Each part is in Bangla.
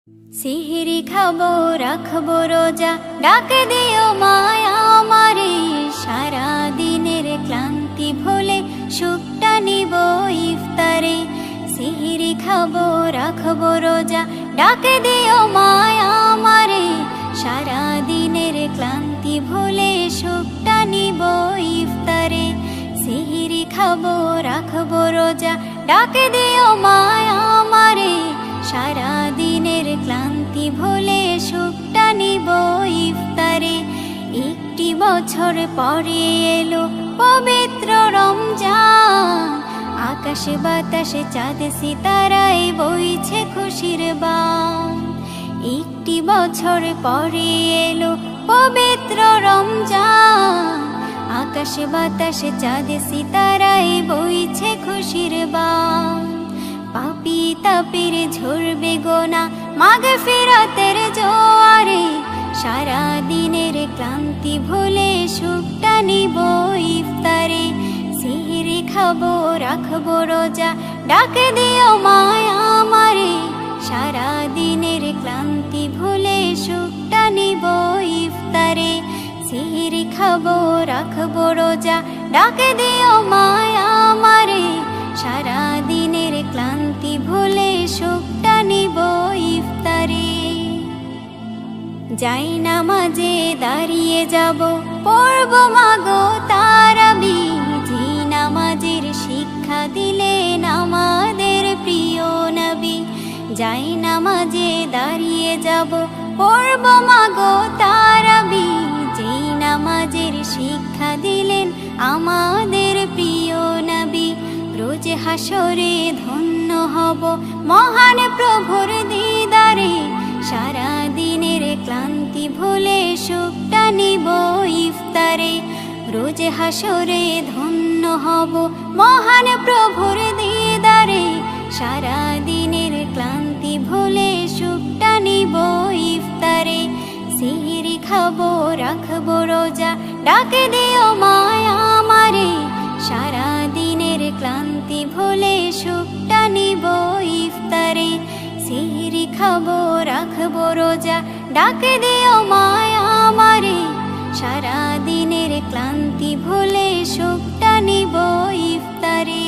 সিহরি খাবো রাখবো রোজা, ডাক দিও মায়া আমারে। সারা দিনের ক্লান্তি ভুলে সুখটা নিব ইফতারে। সিহরি খাবো রাখবো রোজা, ডাক দিও মায়া আমারে। সারা দিনের ক্লান্তি ভুলে সুখটা নিব ইফতারে। সিহরি খাবো রাখবো রোজা, ডাক দিও মায়া আমারে। সারা দিনের ক্লান্তি ভুলে সুখটা নিব ইফতারে। একটি বছর পরে এলো পবিত্র রমজান, আকাশে বাতাসে চাঁদ সিতারায় বইছে খুশির বান। একটি বছর পরে এলো পবিত্র রমজান, আকাশে বাতাসে চাঁদ সিতারায় বইছে খুশির বান। পাপী তাপের ঝরবে গোনা মাগফিরাতের জোয়ারে। সারা দিনের ক্লান্তি ভুলে সুখটা নিব ইফতারে। সিহরি খাবো রাখবো রোজা, ডাক দিও মায়া আমারে। সারা দিনের ক্লান্তি ভুলে সুখটা নিব ইফতারে। সিহরি খাবো রাখবো রোজা, ডাক দিও মায়া আমারে। সারা দিনের ক্লান্তি ভুলে সুখটা নিব ইফতারে। যাই নামাজে দাঁড়িয়ে যাব, পড়ব মাগো তারাবি। যে নামাজের শিক্ষা দিলেন আমাদের প্রিয় নবী। যাই নামাজে দাঁড়িয়ে যাব, পড়ব মাগো তারাবি। যে নামাজের শিক্ষা দিলেন আমাদের প্রিয় নবী। রোজ হাসরে ধন্য হব মহান প্রভুর দিদারে। সারা দিনের ক্লান্তি ভুলে সুখটা নিব ইফতারে। রোজ হাসরে ধন্য হব মহান প্রভুর দিদারে। সারা দিনের ক্লান্তি ভুলে সুখটা নিব ইফতারে। সিহরি খাবো রাখবো রোজা, ডাক দিও মায়া আমারে। সারা দিনের ক্লান্তি ভুলে সুখটা নিব ইফতারে। সিহরি খাবো রাখবো রোজা, ডাক দিও মায়া আমারে। সারা দিনের ক্লান্তি ভুলে সুখটা নিব ইফতারে।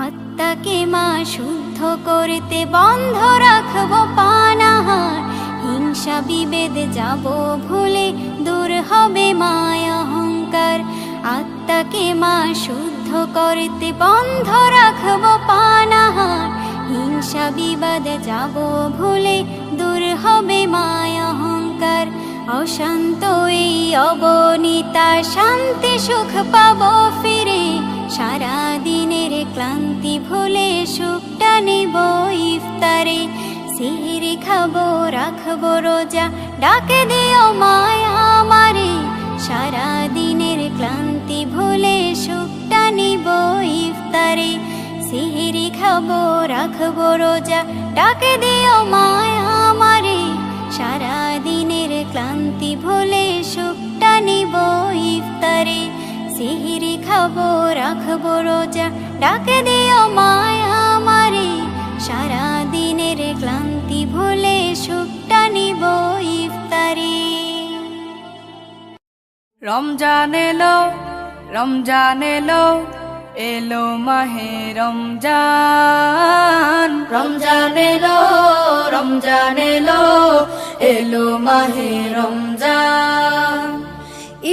আত্মাকে মা শুদ্ধ করতে বন্ধ রাখবো পানাহার। হিংসা বিভেদ যাব ভুলে, দূর হবে মায়া অহংকার। আত্মাকে মা শুদ্ধ করতে বন্ধ রাখবো পানাহার। হিংসা বিবাদ যাব ভুলে, দূর হবে মায়া অহংকার। অশান্ত এই অবনীতা শান্তি সুখ পাবো ফিরে। সারা দিনের ক্লান্তি ভুলে সুখটা নিব ইফতারে। সিহরি খাবো রাখবো রোজা, ডাক দিও মায়া আমারে। সারা দিনের ক্লান্তি ভুলে সুখটা নিব ইফতারে। সিহরি খাবো রাখবো রোজা, ডাক দিও মায়া আমারে। সারা দিনের ক্লান্তি ভুলে সুখটা নিব ইফতারে। সিহরি খাবো রাখবো রোজা, ডাক দিও মায়া আমারে। সারা দিনের ক্লান্তি ভুলে সুখটা নিব ইফতারে। রমজান এলো, রমজান এলো, এলো মাহে রমজান। রমজান এলো, রমজান এলো, এলো মাহে রমজান।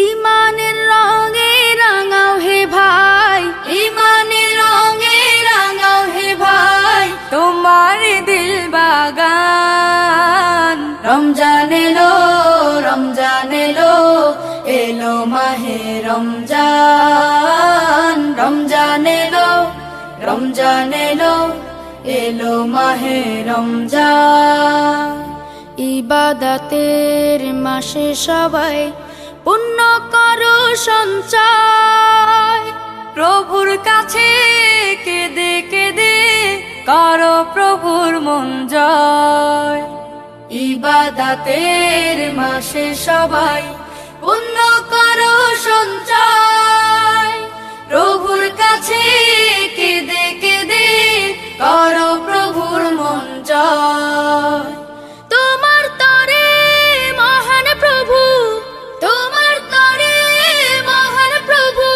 ইমানের রঙে রাঙাও হে ভাই, ইমানের রঙে রাঙাও হে ভাই, তোমার দিল বাগান। রমজান এলো, রমজান এলো, এলো মাহে রমজান। রমজান এলো, রমজান এলো, এলো মাহে রমজান। ইবাদতের মাসে সবাই পুণ্য করো সঞ্চয়। প্রভুর কাছে কেঁদে কেঁদে করো প্রভুর মন জয়। ইবাদতের মাসে সবাই পুণ্য করো সঞ্চয়। প্রভুর কাছে কেঁদে কেঁদে করো প্রভুর মন জয়। সঞ্চয়। তোমার তরে মহান প্রভু, তোমার তরে মহান প্রভু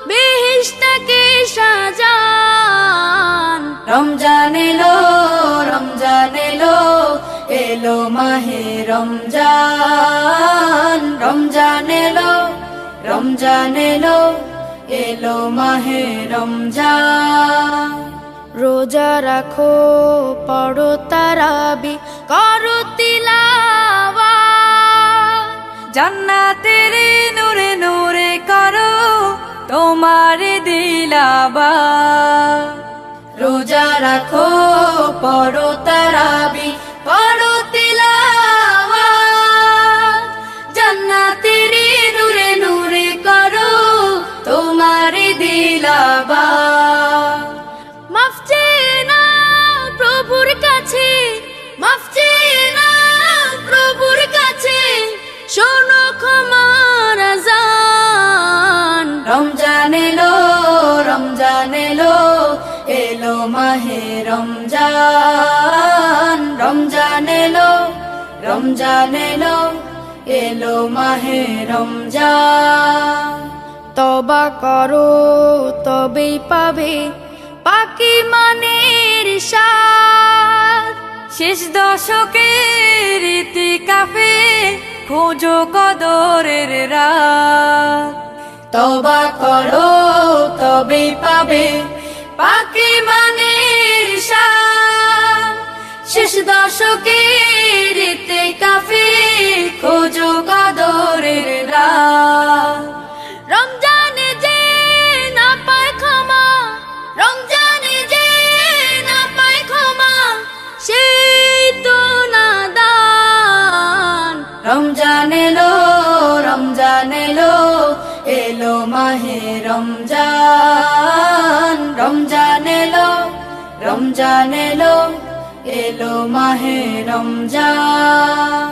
বেহেশতকে সাজান। রমজান এলো, রমজান এলো, এলো মাহে রমজান। রমজান এলো, রমজান এলো, এলো মাহে রমজান। রোজা রাখো, পড়ো তারাবি, করো তিলাওয়াত, জান্নাতের নূরে নূরে করো তোমার দিলাবাত। রোজা রাখো, পড়ো তারাবি, করো তিলাওয়াত, জান্নাতের নূরে নূরে করো তোমার দিলাবাত। মাফ চেয়ে নাও প্রভুর কাছে, মাফ চেয়ে নাও প্রভুর কাছে, শোনো ক্ষমার আযান। রমজান এলো, রমজান এলো, এলো মাহে রমজান। রমজান এলো, রমজান এলো, এলো মাহে রমজান। তওবা করো তবেই পাবে পাকি মানের স্বাদ। শেষ দশকের ইতিকাফে খোঁজো কদরের রাত। তওবা করো তবেই পাবে পাকি মানের স্বাদ। শেষ দশকের ইতিকাফে খোঁজো কদরের রাত। রমজানে যে না পায় ক্ষমা, রমজানে যে না পায় ক্ষমা, সেই তো নাদান। রমজান এলো, রমজান এলো, এলো মাহে রমজান। রমজান এলো, রমজান এলো, এলো মাহে রমজান।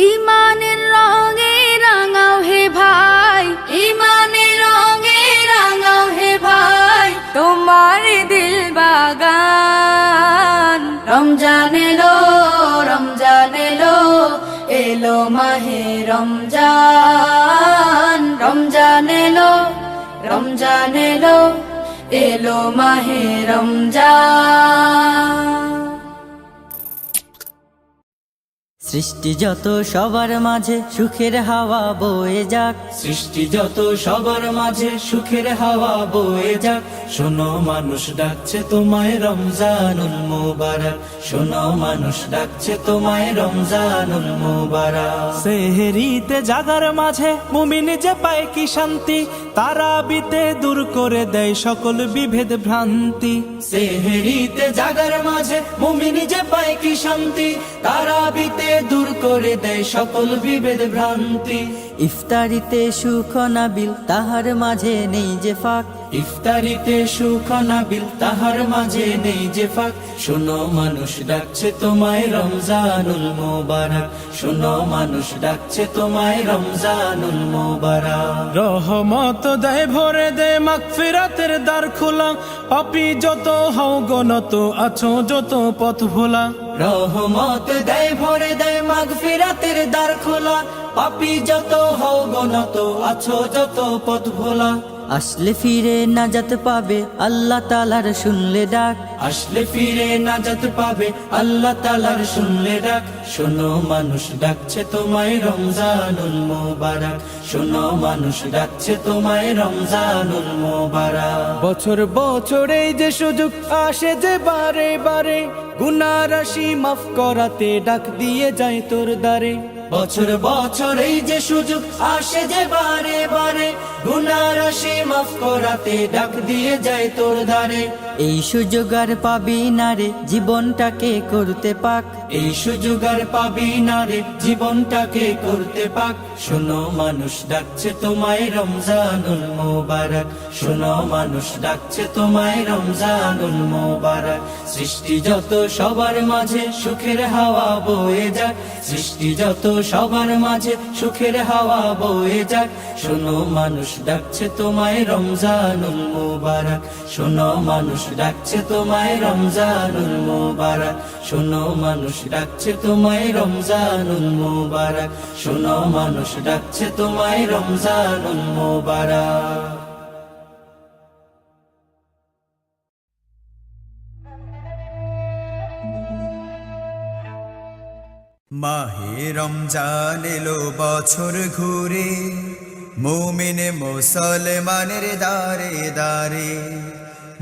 ইমানের রঙে রাঙাও হে ভাই, ইমানের রঙে রাঙাও হে ভাই, তোমার দিল বাগান। রমজান এলো, রমজান এলো, এলো মাহে রমজান। রমজান এলো, রমজান এলো, এলো মাহে রমজান। সৃষ্টি যত সবার মাঝে সুখের হাওয়া বয়ে যাক, সৃষ্টি যত সবার মাঝে সুখের হাওয়া বয়ে যাক। শোনো মানুষ ডাকছে তোমায় রমজানুল মুবারক, শোনো মানুষ ডাকছে তোমায় রমজানুল মুবারক। সেহরিতে জাগার মাঝে মুমিন যে পায় কি শান্তি, তারাবিতে দূর করে দেয় সকল বিভেদ ভ্রান্তি। সেহরিতে জাগার মাঝে মুমিন যে পায় কি শান্তি, তারাবিতে দূর করে দেয় সকল বিভেদ ভ্রান্তি। ইফতারিতে সুখ নাবিল তাহার মাঝে নেই যে ফাঁক, ইফতারিতে সুখ নাবিল তাহার মাঝে নেই যে ফাঁক। শোনো মানুষ ডাকছে তোমায় রমজানুল মুবারক, শোনো মানুষ ডাকছে তোমায় রমজানুল মুবারক। রহমত দেয় ভরে দেয় মাগফিরাতের দ্বার খোলা, পাপী যত হও গনত আছো যত পথ ভোলা। রহমত দেয় ভরে দেয় মাগফিরাতের দ্বার খোলা, পাপী যত হও গনত আছো যত পথ ভোলা। আসলে ফিরে নাজাত পাবে আল্লাহ তাআলার শুনলে ডাক, আসলে ফিরে নাজাত পাবে আল্লাহ তাআলার শুনলে ডাক। শোনো মানুষ ডাকছে তোমায় রমজানুল মুবারক, শোনো মানুষ ডাকছে তোমায় রমজানুল মুবারক। বছর বছর এই যে সুযোগ আসে যে বারে বারে, গুনাহ রাশি মাফ করাতে ডাক দিয়ে যায় তোর দ্বারে। বছর বছর এই যে সুযোগ আসে যে বারে বারে, গুনাহ রাশি মাফ করাতে ডাক দিয়ে যায় তোর দ্বারে। এই সুযোগ আর পাবি না রে জীবনটাকে করতে পাক, এই সুযোগ আর পাবি না রে জীবনটাকে করতে পাক। শোনো মানুষ ডাকছে তোমায় রমজানুল মুবারক, শোনো মানুষ ডাকছে তোমায় রমজানুল মুবারক। সৃষ্টি যত সবার মাঝে সুখের হাওয়া বয়ে যাক, সৃষ্টি যত সবার মাঝে সুখের হাওয়া বয়ে যাক। শোনো মানুষ ডাকছে তোমায় রমজানুল মুবারক, শোনো মানুষ ডাকছে তোমায় রমজানুল মুবারক, শোনো মানুষ ডাকছে তোমায় রমজানুল মুবারক, শোনো মানুষ ডাকছে তোমায় রমজানুল মুবারক। মাহে রমজান এলো বছর ঘুরে, মুমিন মুসলমানের দারে দারে।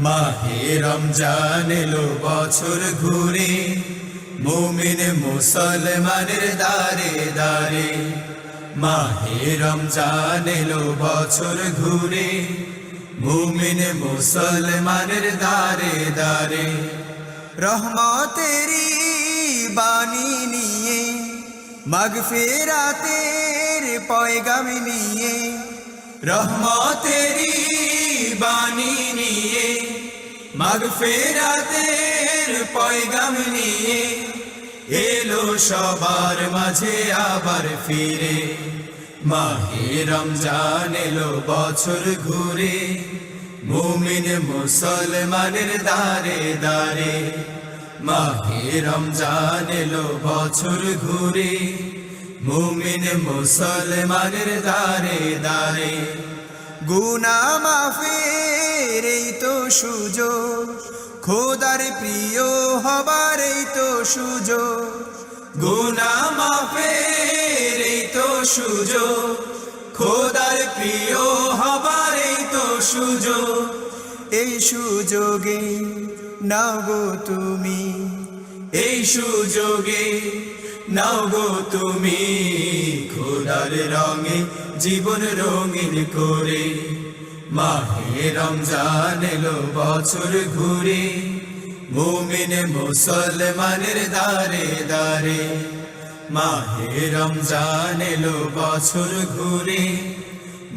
মাহে রমজান এলো বছর ঘুরে, মুমিন মুসলমানের দারে দারে। মাহে রমজান এলো বছর ঘুরে, মুমিন মুসলমানের দারে দারে। রহমতেরি বাণী নিয়ে, মাগফিরাতের পয়গাম নিয়ে, রহমতেরি বাণী নিয়ে, মাগফিরাতের পয়গাম নিয়ে, এলো সবার মাঝে আবার ফিরে। মাহে রমজান এলো বছর ঘুরে, মুমিন মুসলমানের দারে দারে। মাহে রমজান এলো বছর ঘুরে, মুমিন মুসলমানের দারে দারে। গুনাহ মাফের এই তো সুযোগ, খোদার প্রিয় হবার এই তো সুযোগ। গুনাহ মাফের এই তো সুযোগ, খোদার প্রিয় হবার এই তো সুযোগ। এই সুযোগে নাও গো তুমি, এই সুযোগে নাও গো তুমি, খোদার রঙে জীবন রঙিন করে। মাহে রমজান এলো বছর ঘুরে, মুমিন মুসলমানের দারে দারে। মাহে রমজান এলো বছর ঘুরে,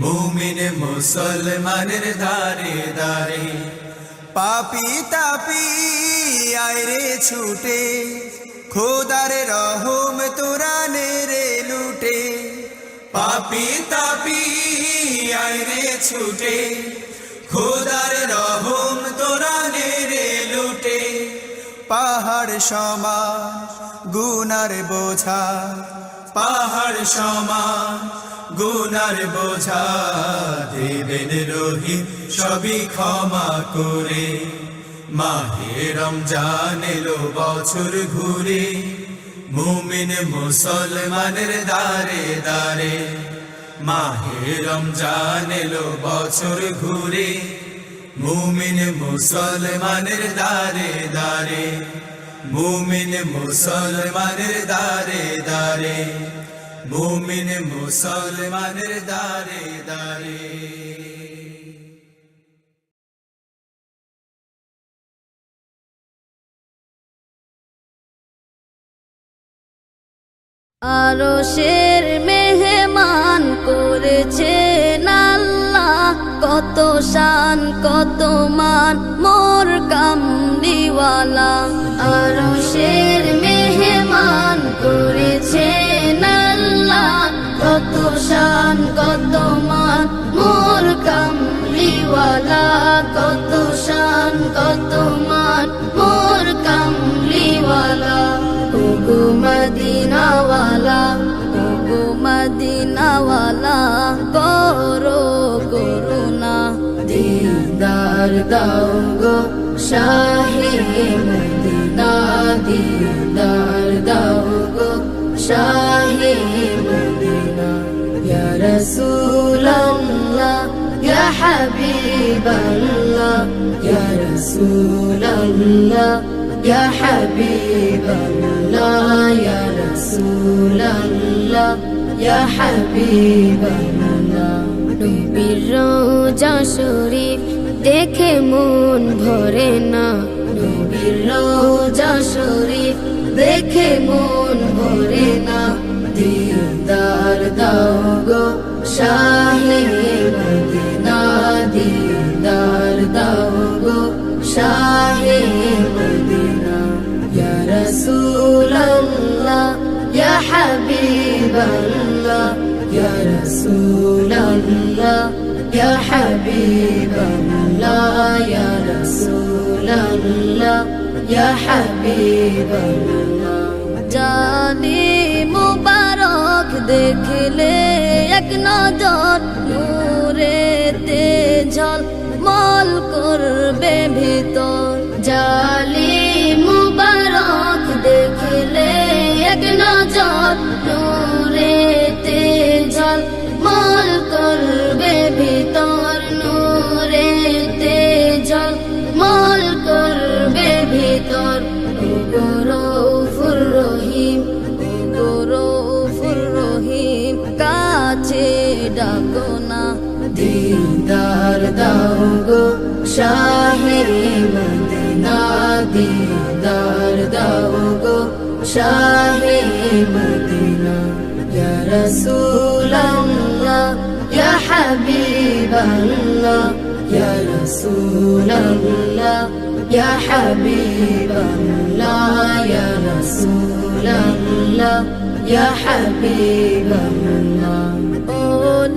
মুমিন মুসলমানের দারে দারে। পাপি তাপি আইরে ছুটে, খোদার রহম তোরা নেরে লুটে। পাপি তাপি আইরে ছুটে, খোদার রহম তোরা নেরে লুটে। পাহাড় সমান গুনার বোঝা, পাহাড় সমান গুনার বোঝা, দেবেন রহিম সবই ক্ষমা করে। মাহে রমজান এলো বছর ঘুরে, মুমিন মুসলমানের দারে দারে। মাহে রমজান এলো বছর ঘুরে, মুমিন মুসলমানের দারে দারে। মুমিন মুসলমানের দারে দারে, মুমিন মুসলমানের দারে দারে। আরশের মেহমান করেছেন আল্লাহ, কত শান কত মান মোর কামলিওয়ালা। আরশের মেহমান করেছেন আল্লাহ, কত শান কত মান মোর কামলিওয়ালা। কত শান কত মান মোর কামলিওয়ালা। ওগো মদিনাওয়ালা, ওগো মদিনাওয়ালা, করো করুণা দিদার দাও গো শাহে মদিনা। দিদার দাও গো শাহে মদিনা। ইয়া রাসূলাল্লাহ ইয়া হাবিবাল্লাহ, ইয়া রাসূলাল্লাহ ইয়া হাবিবাল্লাহ, ইয়া রাসূলাল্লাহ ইয়া হাবিবাল্লাহ। নবীর রওজা শরীফ দেখে মন ভরে না, নবীর রওজা শরীফ দেখে মন ভরে না। দিদার দাও গো শাহে মদিনা। দিদার দাও গো শাহে মদিনা। ইয়া রাসূলাল্লাহ ইয়া হাবিবাল্লাহ, ইয়া রাসূলাল্লাহ ইয়া হাবিবাল্লাহ ইয়া রাসূলাল্লাহ ইয়া হাবিবাল্লাহ জানি মুবারক দেখলে এক নজর নূরেতে ঝলমল করবে ভিতর জালি মুবারক দেখলে এক নজর নূরেতে ঝলমল করবে ভিতর নূরেতে ঝলমল করবে ভিতর গৌরফুর রহিম গৌরফুর রহিম কাছে ডাকো না দিদার দাও গো শাহে মদিনা দিদার দাও গো শাহে মদিনা ইয়া রাসূলাল্লাহ ইয়া হাবিবাল্লাহ ইয়া রাসূলাল্লাহ ইয়া হাবিবাল্লাহ ইয়া রাসূলাল্লাহ ইয়া হাবিবাল্লাহ ও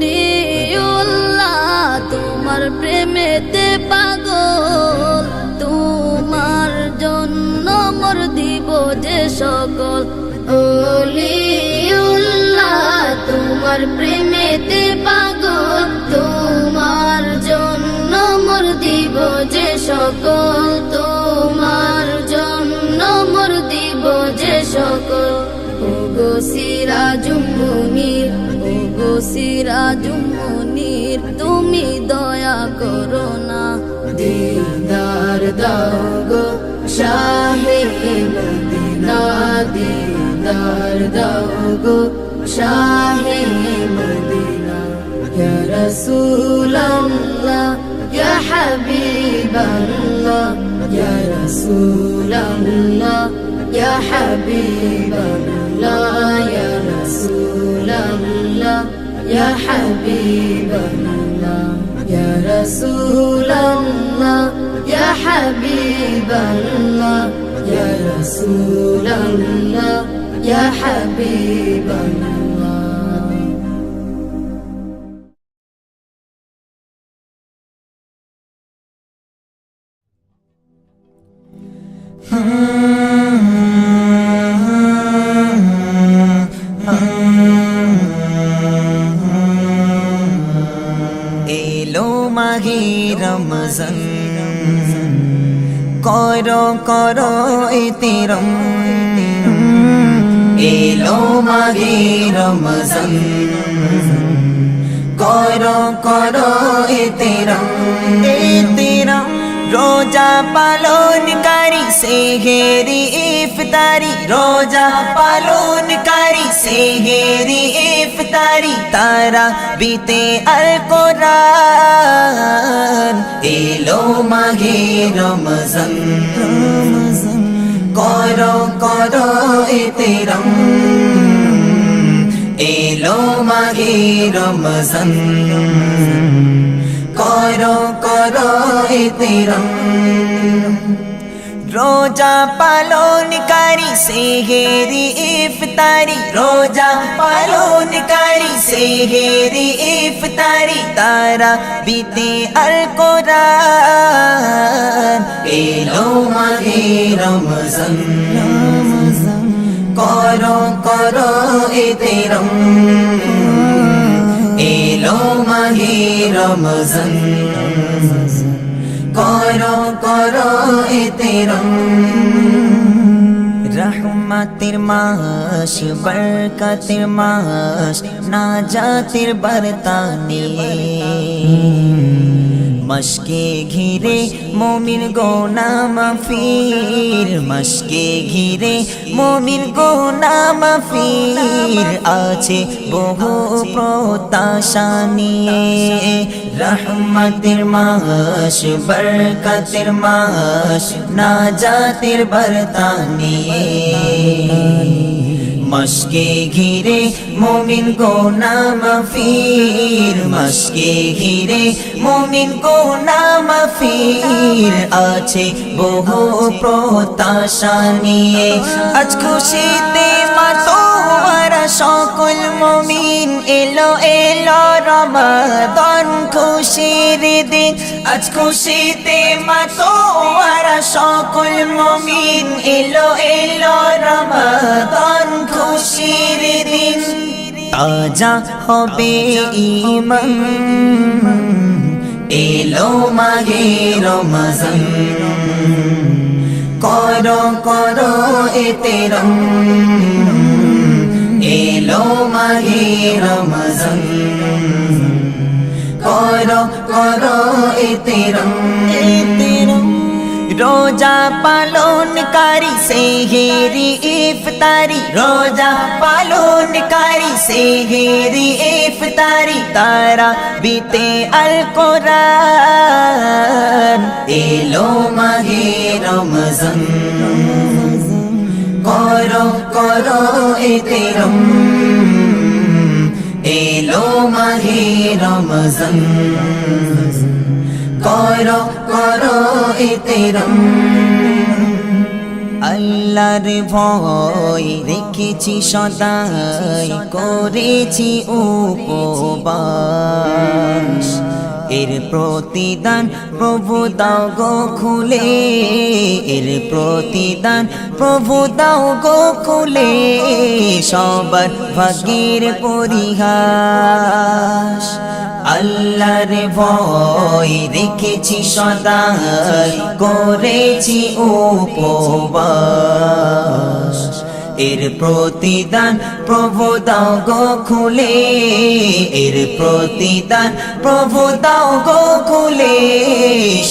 নিউল্লাহ তোমার প্রেমেতে পাগল তোমার জন্য মোর দিব যে সকল ওলিউল্লাহ তোমার প্রেমেতে পাগল তোমার জন্য মোর দিব যে সকল তোমার জন্য মোর দিব যে সকল ওগো সিরাজুম মুনির ওগো সিরাজুম মুনির তুমি দয়া করো না দিদার দাও গো শাহে মদিনা দিদার দাও গো শাহে মদিনা ইয়া রাসূলাল্লাহ ইয়া হাবিবাল্লাহ ইয়া রাসূলাল্লাহ ইয়া হাবিবাল্লাহ ইয়া রাসূলাল্লাহ ইয়া হাবিবাল্লাহ ইয়া রাসূলাল্লাহ ইয়া হাবিবাল্লাহ ইয়া রাসূলাল্লাহ ইয়া হাবিবাল্লাহ এলো মাহে রমজান করো করো ইতিরম এলো মাহে রমজান করো করো ইতিরম ইতিরম রোজা পালনকারী সেহেরি ইফতারি রোজা পালনকারী সেহেরি ইফতারি তারা বিতে আল কোরআন এলো মাহে রমজান করো করো ইতিরম এলো মাহে রমজান করো করো ইতিরম রোজা পালনকারী সেহেরি ইফতারি রোজা পালনকারী সেহেরি ইফতারি তারা বিতে আল কোরআন এলো মাহে রমজান করো করো ইতিরম এলো মাহে রমজান করো করো ইতিরম রহমতের মাস বরকতের মাস নাজাতের বার্তা নিয়ে মশকে ঘিরে মুমিন গোনা মাফির মশকে ঘিরে মুমিন গোনা মাফির আছে বহু প্রত্যাশা নিয়ে রহমতের মাস বরকতের মাস নাজাতের বার্তা নিয়ে মশকে ঘিরে মুমিন গোনা মাফির মশকে ঘিরে মুমিন গোনা মাফির আছে বহু প্রত্যাশা নিয়ে আজ খুশিতে মাতো সকল মুমিন এলো এলো রমাদান খুশির দিন আজ খুশিতে মাতোয়ারা সকল মুমিন এলো এলো রমাদান খুশির দিন তাজা হবে ঈমান এলো মাহে রমজান করো করো এতেরম এলো মাহে রমজান করো করো এতেরম রোজা পালনকারী সেহেরি ইফতারি রোজা পালনকারী সেহেরি ইফতারি তারা বিতে আল কোরআন এলো মাহে রমজান করো করো এতেরম এলো মাহে রমজান করো করো এতেরম আল্লাহর ভয় রেখেছি সদাই করেছি উপবাস এর প্রতিদান প্রভু দাও গো খুলে এর প্রতিদান প্রভু দাও গো খুলে সবার ভাগ্যের পরিহাস আল্লাহর ভয় রেখেছি সদাই করেছি উপবাস এর প্রতিদান প্রভু দাও গো খুলে এর প্রতিদান প্রভু দাও গো খুলে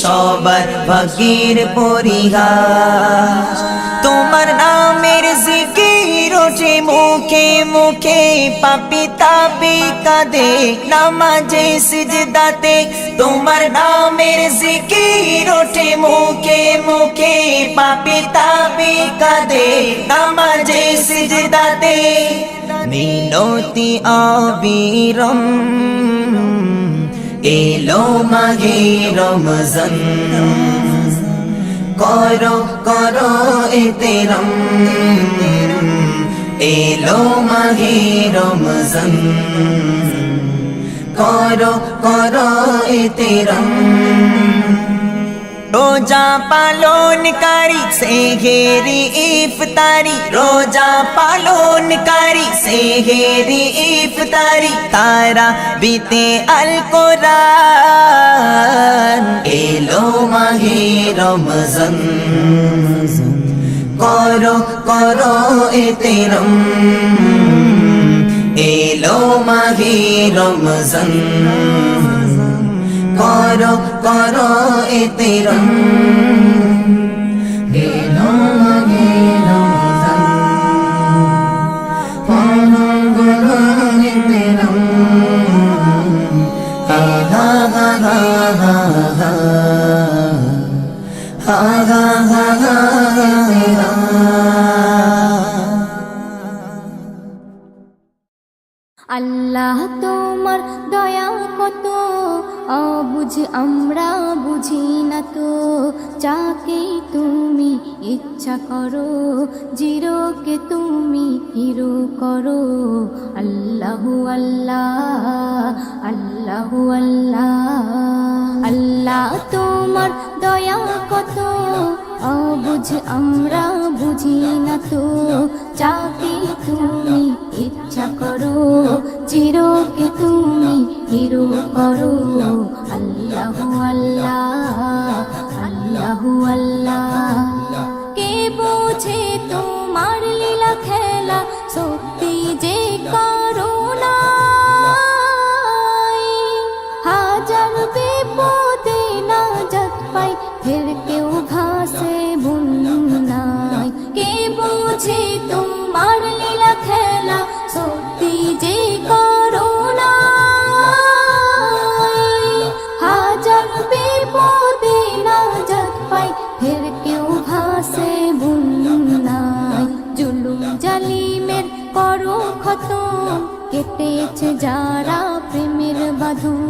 সবার ভাগ্যের পরিহাস তোমার নামের জিকির ওঠে মুখে মুখে পাপী তাপী কাঁদে নামাজে সিজদাতে তোমার নামের জিকির ওঠে মুখে মুখে পাপী তাপী কাঁদে নামাজে সিজদাতে মিনতি আবিরম এলো মাহে রমজান করো করো এতেরম এলো মাহে রমজান করো করো এতেরম রোজা পালনকারী সেহেরি ইফতারি রোজা পালনকারী সেহেরি ইফতারি তারা বিতে আল কোরআন এলো মাহে রমজান করো করো এতেরম এলো মাহে রমজান করো করো এতেরম এলো মাহে রমজান করো করো এতেরম হা হা হা হা হা হা হা হা হা আল্লাহ তোমার দয়া কত অবুঝ আমরা বুঝি না তো যাকে তুমি ইচ্ছা করো জিরোকে তুমি হিরো করো আল্লাহু আল্লাহ আল্লাহু আল্লাহ আল্লাহ তোমার দয়া কত অবুঝ আমরা বুঝি না তো যাকে তুমি ইচ্ছা করো চিরকে তুমি হিরো করো আল্লাহু আল্লাহ আল্লাহু আল্লাহ কে বোঝে তোমার লীলা খেলা সত্যি যে করুণা হাজার বিপদে নাজাত পাই ফের কেউ ঘাসে বুননাই কে বোঝে তোমার লীলা খেলা সত্যি যে করুণা হাজার বিপদে নাজাত পাই ফের কেউ ঘাসে বুননাই জুলুম জালিমের করো খতম কেটেছে যারা প্রেমের বাঁধন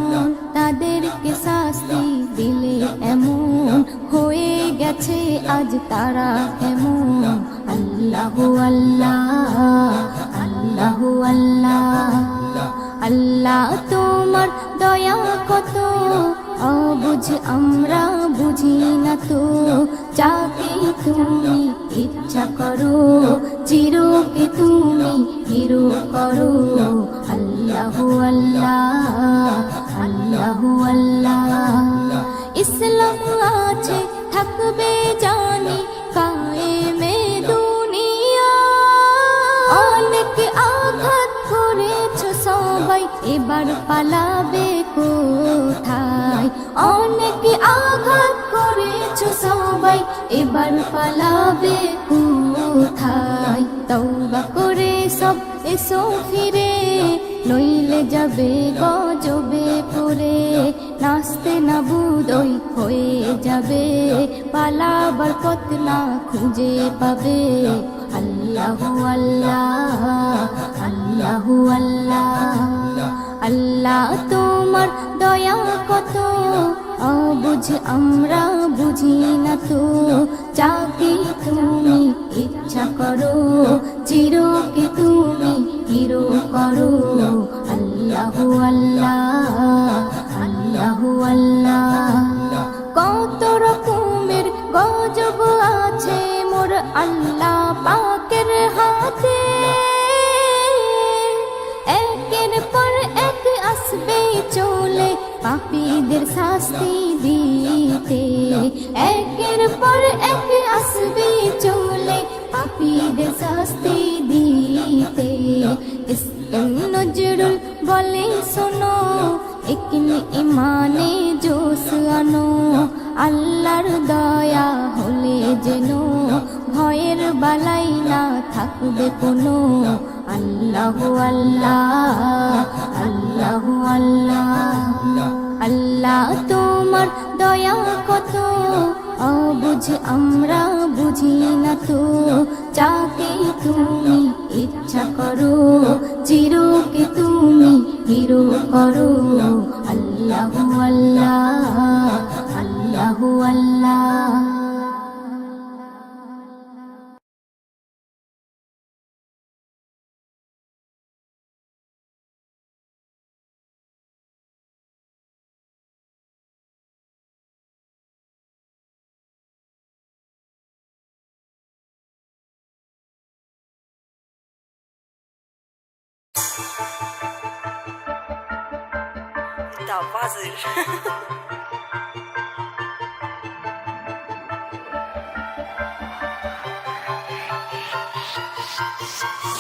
তাদেরকে শাস্তি দিলে এমন হয়ে গেছে আজ তারা এমন আল্লাহু আল্লাহ আল্লাহু বুঝ আমরা বুঝি না তো, যাকে তুমি ইচ্ছা করো চিরকে তুমি হিরো করো। আল্লাহু আল্লাহ, আল্লাহু আল্লাহ। ইসলাম আছে থাকবে জানি কায়েমে দুনিয়া। অনেক আঘাত করেছ সবাই, এবার পালাবে কোথায়? অনেক আঘাত করেছ সবাই, এবার পালাবে কোথায়? তওবা করে সব এসো ফিরে, নইলে যাবে গজবে পড়ে। নাচতে না বুদই হয়ে যাবে, পালাবার পথ না খুঁজে পাবে। আল্লাহু আল্লাহ, আল্লাহু আল্লাহ। আল্লাহ তোমার দয়া কত, অবুঝ আমরা বুঝি না তো, যাকে তুমি ইচ্ছা করো চিরকে তুমি হিরো করো। আল্লাহু আল্লাহ, আল্লাহু আল্লাহ। কত রকমের গজব আছে মোর আল্লাহ পাকের হাতে, একের পর এক আসবে চলে পাপীদের শাস্তি দিতে। একের পর এক আসবে চলে পাপীদের শাস্তি দিতে। নজরুল বলে শোনো, একনি ইমানে জোশ আনো। আল্লাহর দয়া হলে যেন ভয়ের বালাই না থাকবে কোনো। আল্লাহু আল্লাহ, আল্লাহু আল্লাহ। আল্লাহ তোমার দয়া কত, অবুঝ আমরা বুঝি না তো, যাকে তুমি ইচ্ছা করো চিরকে তুমি হিরো করো। আল্লাহু আল্লাহ, আল্লাহু আল্লাহ।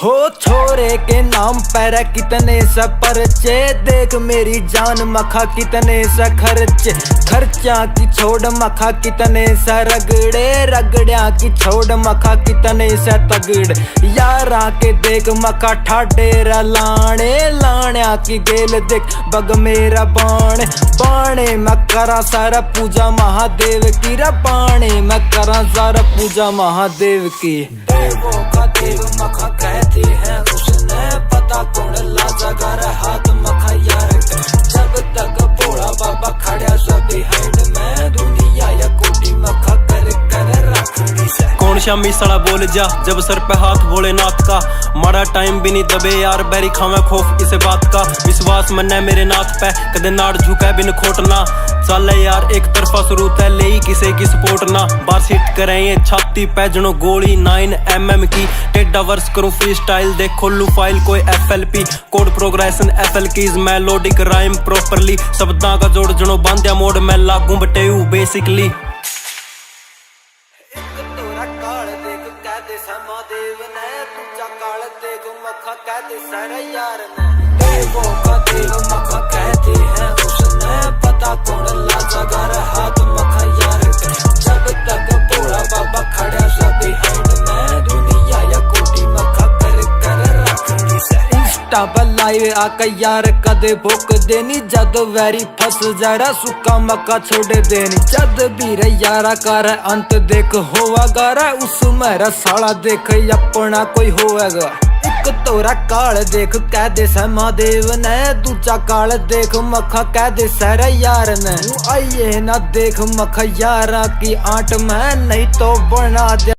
हो छोरे के नाम पर कितने सा परचे, देख मेरी जान मखा कितने सा खर्चे। खर्चा की छोड़ मखा कितने सा रगड़े, रगड़िया की छोड़ मखा कितने सा तगड़े। यारा के देख मखा ठाडेरा लाने, लाण्या की गेल देख बग मेरा बाण। बाणे मैं करा सारा पूजा महादेव की, रा बाणे मैं करा सारा पूजा महादेव की। देवों का देव मखा कहती है उसने, पता कौन लाजा गर हाथ मखा यार। जब तक भोला बाबा खड़ा सब बिहाइंड में, दुनिया या कोटी मखा कर कर रखनी से। कौन शामी सड़ा बोल जा जब सर पे हाथ भोलेनाथ का, माड़ा टाइम भी नहीं दबे यार बैरी खावे खौफ इसे बात का। विश्वास मन्ने मेरे नाथ पे कदे नाड़ झुका बिन खोटना, चले यार एक तरफा शुरूत है ले किसे की सपोर्ट ना। बार सीट करें ये छाती पे जनो गोली 9mm की, टेढ़ा वर्स करूं फ्री स्टाइल देख खोलू फाइल कोई FLP। Code progression FL keys melodic rhyme properly, शब्दां का जोड़ जनो बांध्या मोड में लागू बटेऊ बेसिकली। देवों का देव मखा कहती है उसने, पता कौन लाजा गर हाथ मखा यार। जब तक भोला बाबा खड़ा सब बिहाइंड में, दुनिया या कोटी मखा कर कर रखनी से। इंस्टा पर लाइव आका यार कदे भोक देनी, जद वैरी फस जरा सुक्का मक्का छोड़ देनी। जद भी रे यारा कर अंत देख होवा गारा, उस मेरा साला देख अपना कोई होएगा। एक तोरा काल देख कह दे महादेव ने, दूजा काल देख मखा कह दे सर यार ने। आइए ना देख मखा यारा की आंट में, नहीं तो बना दे